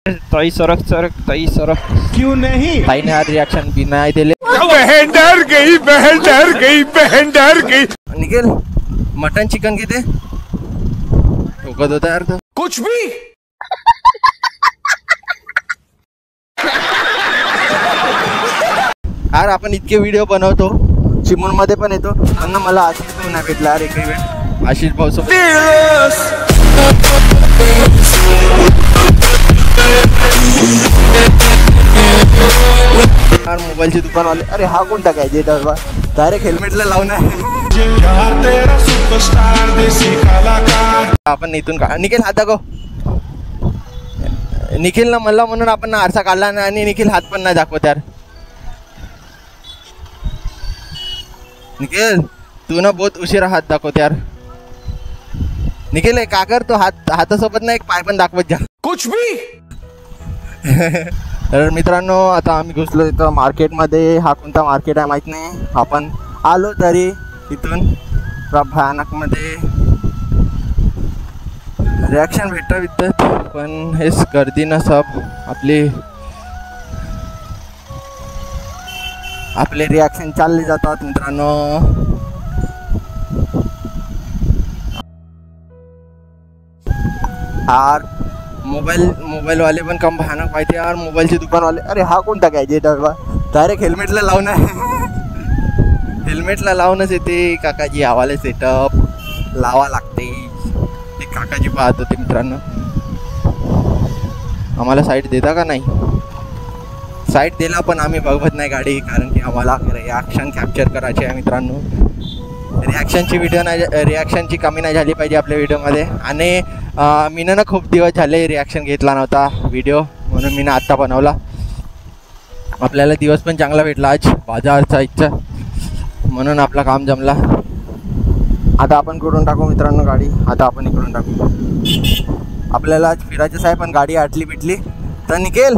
ताई सरक सरक ताई सरक। क्यों नहीं? ताई ने यार रिएक्शन भी नहीं दिले। बहन डर गई, बहन डर गई, बहन डर गई। निखिल मटन चिकन किती ठोकत होता यार तो कुछ भी। यार आपण इतके व्हिडिओ बनवतो, चिमून मध्ये पण येतो, पण मला आशिष भाऊ नाही भेटला यार एकही वेळ। आशिष भाऊ सोबत यार मोबाईलची दुकान वाले, अरे हा कोणता गॅजेट आहे बा, डायरेक्ट हेल्मेटला लावून आहे। आपण इथून का निखिल हात दाखव। निखिल ना मला म्हणून आपण आरसा काढला ना, आणि निखिल हात पण नाही दाखवत यार। निखिल तू ना बहुत उशिरा हात दाखवत यार। निखिल का कर, तो हातासोबत ना एक पाय पण दाखवत जा। कुछ भी। तर मित्रांनो आता आम्ही घुसलो इथं मार्केटमध्ये। हा कोणता मार्केट आहे माहीत नाही, आपण आलो तरी इथून भयानकमध्ये रिॲक्शन भेटतात, पण हेच गर्दीनं सब आपले रिॲक्शन चालले जातात मित्रांनो। यार मोबाईल वाले पण कम भयानक माहिती यार। मोबाईलची दुकान वाले, अरे हा कोणता गॅजेट आहे बा, डायरेक्ट हेल्मेटला लावून आहे। हेल्मेटला लावूनच येते काकाजी, आवाले सेटअप लावा लागते। ते काकाजी पाहत होते मित्रांनो। आम्हाला साईड देता का नाही? साईड दिला पण आम्ही बघत नाही गाडी, कारण की आम्हाला रिॲक्शन कॅप्चर करायचे आहे मित्रांनो। रिॲक्शनची कमी नाही झाली पाहिजे आपल्या व्हिडिओमध्ये। आणि मी ना खूप दिवस झाले रिॲक्शन घेतला नव्हता व्हिडिओ, म्हणून मी आत्ता बनवला। आपल्याला दिवस पण चांगला भेटला आज, बाजारचा इच्छा, म्हणून आपला काम जमला। आता आपण करून टाकू मित्रांनो गाडी, आता आपण इकडून टाकू। आपल्याला आज फिरायचंच आहे, पण गाडी आटली बिटली तर निघेल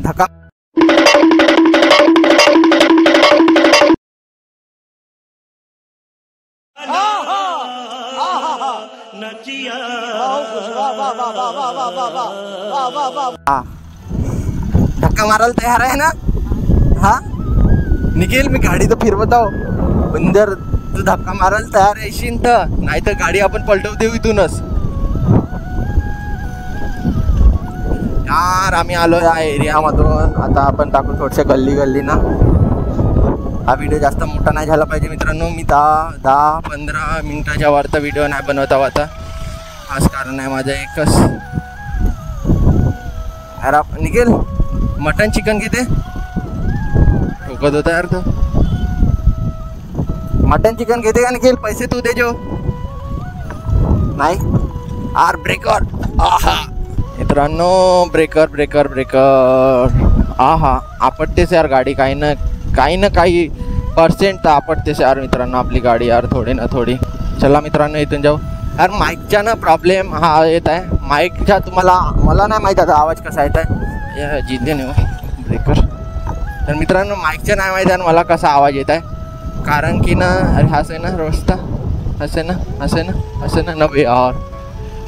धक्का। धक्का मारायला तयार आहे ना? हा निखिल, मी गाडी तर फिरवत आहो, पण जर तू धक्का मारायला तयार येशील तर, नाही तर गाडी आपण पलटवू देऊ इथूनच। यार आम्ही आलो या एरियामधून, आता आपण टाकू थोडसे गल्ली ना। हा व्हिडिओ जास्त मोठा नाही झाला पाहिजे मित्रांनो। मी 10-15 मिनिटाच्या वरचा व्हिडिओ नाही बनवत आहो आता, हाच कारण आहे माझं एकच। यार निखिल मटन चिकन किती ठोकत होता यार तो। मटन चिकन घेते का निखिल? पैसे तू दे जो नाही यार। ब्रेकर आहा मित्रांनो, ब्रेकर आहा आपटतेच यार गाडी, काही ना काही पर्सेंट तर आपटतेच यार मित्रांनो आपली गाडी यार, थोडी ना थोडी। चला मित्रांनो इथून जाऊ यार। माईकचा ना प्रॉब्लेम हा येत आहे माईकचा, मला नाही माहीत आता आवाज कसा येत आहे या जिद्दे नाही ब्रेकर। तर मित्रांनो माईकचा नाही माहीत आहे मला कसा आवाज येत आहे, कारण की ना अरे हाच आहे ना रस्ता, असे ना नव्हे यार।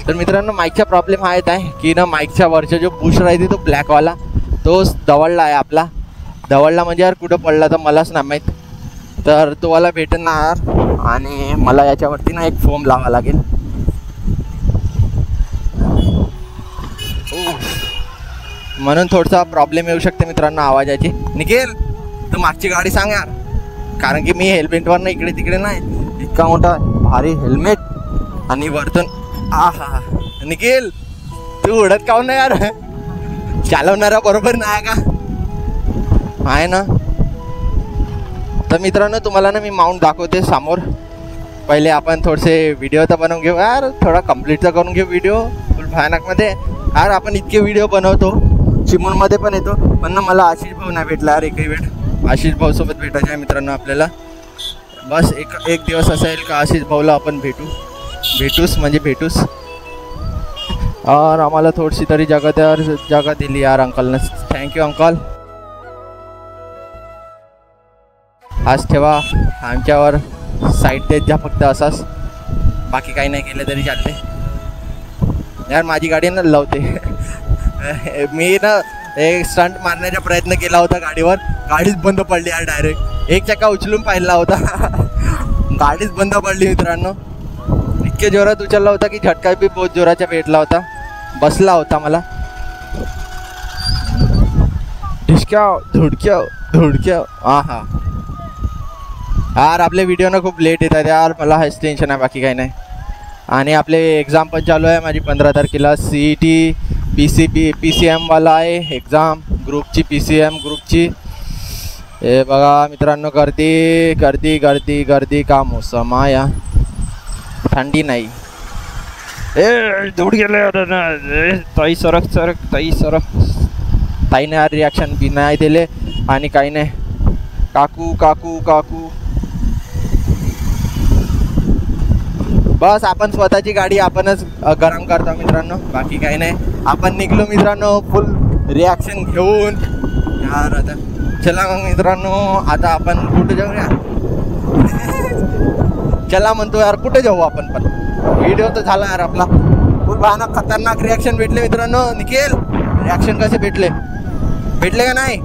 तर मित्रांनो माईकचा प्रॉब्लेम हा येत आहे की ना माईकच्या वरचा जो बुश राहते तो ब्लॅकवाला, तो दवडला आहे आपला। दवडला म्हणजे यार कुठं पडला तर मलाच नाही माहीत, तर तो वाला भेटणार, आणि मला याच्यावरती ना एक फोम लावा लागेल। म्हणून थोडासा प्रॉब्लेम येऊ शकते मित्रांनो आवाजाची। निखिल तू मागची गाडी सांग यार, कारण की मी हेल्मेटवर ना इकडे तिकडे नाही, इतका मोठा भारी हेल्मेट आणि वरतून आहा। निखिल तू उडत काहून नाही यार? चालवणारा बरोबर नाही का? आहे ना। तर मित्रांनो तुम्हाला ना मी माउंट दाखवते समोर। पहिले आपण थोडेसे व्हिडिओ तर बनवून घेऊ यार, थोडा कंप्लीट तर करून घेऊ व्हिडिओ फुल भयानकमध्ये यार। आपण इतके व्हिडिओ बनवतो, चिमूनमध्ये पण येतो, पण ना मला आशिष भाऊ नाही भेटला यार एकही वेळ। आशिष भाऊ सोबत भेटायचं आहे मित्रांनो आपल्याला। बस एक दिवस असा येईल का आशिष भाऊला आपण भेटूस। और आम्हाला थोडीशी तरी जागा दिली यार अंकलनं, थँक्यू अंकल। आज ठेवा आमच्यावर साईड देत जा फक्त असाच, बाकी काही नाही केलं तरी चालते यार। माझी गाडी ना लावते मी ना एक स्टंट मारण्याचा प्रयत्न केला होता गाडीवर, गाडीच बंद पडली यार. डायरेक्ट एक चक्का उचलून पाहिला होता गाडीच बंद पडली मित्रांनो. इतके जोरात उचलला होता की झटका बी बहुत जोराचा भेटला होता, बसला होता मला. ढिसक्याव धुडक्याव धुडक्याव. हा यार आपले व्हिडिओ ना खूप लेट येतात यार, मला हेच टेन्शन आहे, बाकी काही नाही. आणि आपले एक्झाम पण चालू आहे माझी 15 तारखेला. CET PCM वाला आहे एक्झाम, ग्रुपची PCM ग्रुपची. हे बघा मित्रांनो, गर्दी गर्दी गर्दी गर्दी का मोसम आया, थंडी नाही. दूर गेले ताई, सरक सरक ताई, सरक. ताईने यार रिॲक्शन बी नाही दिले आणि काही नाही. काकू काकू काकू. बस आपण स्वतःची गाडी आपणच गरम करतो मित्रांनो, बाकी काही नाही. आपण निघलो मित्रांनो फुल रिॲक्शन घेऊन यार. आता चला मग मित्रांनो, आता आपण कुठे जाऊया चला म्हणतो यार, कुठे जाऊ आपण. पण व्हिडिओ तर झाला यार आपला, फुल भयानक खतरनाक रिॲक्शन भेटले मित्रांनो. निखिल रिॲक्शन कसे भेटले का नाही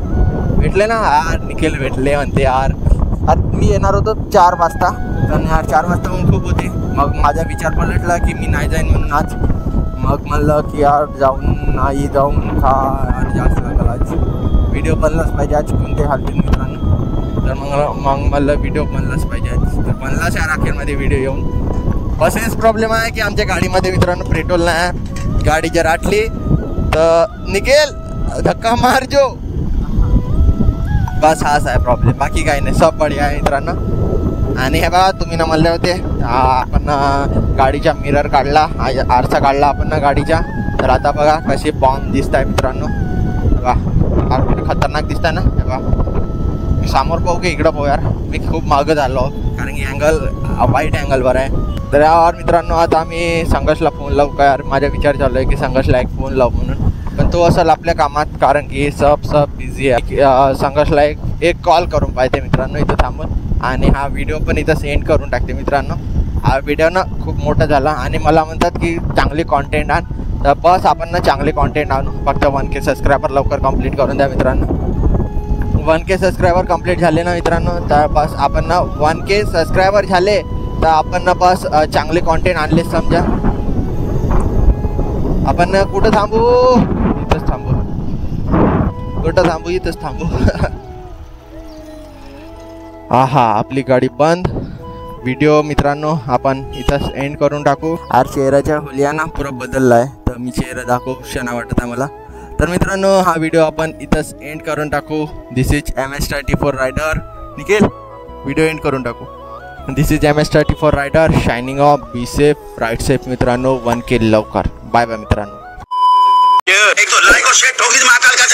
भेटले ना यार? निखिल भेटले म्हणते यार. मी येणार होतो 4 वाजता, पण यार 4 वाजता मग खूप होते. मग माझा विचार पलटला की मी नाही जाईन म्हणून आज. मग म्हणलं की यार जाऊन खा यार, जास्त लागला आज. व्हिडिओ बनलाच पाहिजे आज कोणते हालतील मित्रांनो. तर मग म्हणलं व्हिडिओ बनलाच पाहिजे आज. तर बनलाच यार अखेरमध्ये व्हिडिओ येऊन. बस हेच प्रॉब्लेम आहे की आमच्या गाडीमध्ये मित्रांनो पेट्रोल नाही. गाडी जर आटली तर निघेल धक्का मारजो, बस हाच आहे प्रॉब्लेम, बाकी काही नाही, सब बढिया आहे मित्रांनो. आणि हे बघा तुम्ही ना म्हणले होते आपण गाडीचा मिरर काढला, आरसा काढला आपण ना गाडीचा. तर आता बघा कसे बॉम्ब दिसत आहे मित्रांनो. बघा कुठे खतरनाक दिसत आहे ना. हे बघा समोर पाहू की इकडं पाहू यार. मी खूप मागं झालो कारण की अँगल वाईट अँगलवर आहे. तर यार मित्रांनो आता आम्ही संघर्षला फोन लावू का यार, माझा विचार चालू आहे की संघर्षला एक फोन लावू म्हणून. पण तो असेल आपल्या कामात कारण की सब बिझी आहे. संघर्षला एक कॉल करून पाहिजे मित्रांनो इथं थांबून. आणि हा व्हिडिओ पण इथं सेंड करून टाकते मित्रांनो. हा व्हिडिओ ना खूप मोठा झाला आणि मला म्हणतात की चांगली कॉन्टेंट आण. तर बस आपण ना चांगले कॉन्टेंट आणू. फक्त 1K सबस्क्रायबर लवकर कंप्लीट करून द्या मित्रांनो. 1K सबस्क्रायबर कंप्लीट झाले ना मित्रांनो, तर बस आपण ना 1K सबस्क्रायबर झाले तर आपण ना बस चांगले कॉन्टेंट आणले समजा. आपण कुठं थांबू, इथंच थांबू. कुठं थांबू, इथंच थांबू. हा आपली गाडी बंद. व्हिडिओ मित्रांनो आपण इथंच एंड करून टाकू. यार चेहऱ्याच्या हुलिया ना पुरा बदलला आहे, तर मी चेहरा दाखवू क्षणा वाटत आहे मला. तर मित्रांनो हा व्हिडिओ आपण इथंच एंड करून टाकू. This is MS34 rider. Nikhil video end करून टाकू. This is MS34 rider signing off. Be safe, ride safe मित्रांनो. 1K लवकर. बाय बाय मित्रांनो. एक तो लाइक और शेयर ठोकी महाकाल का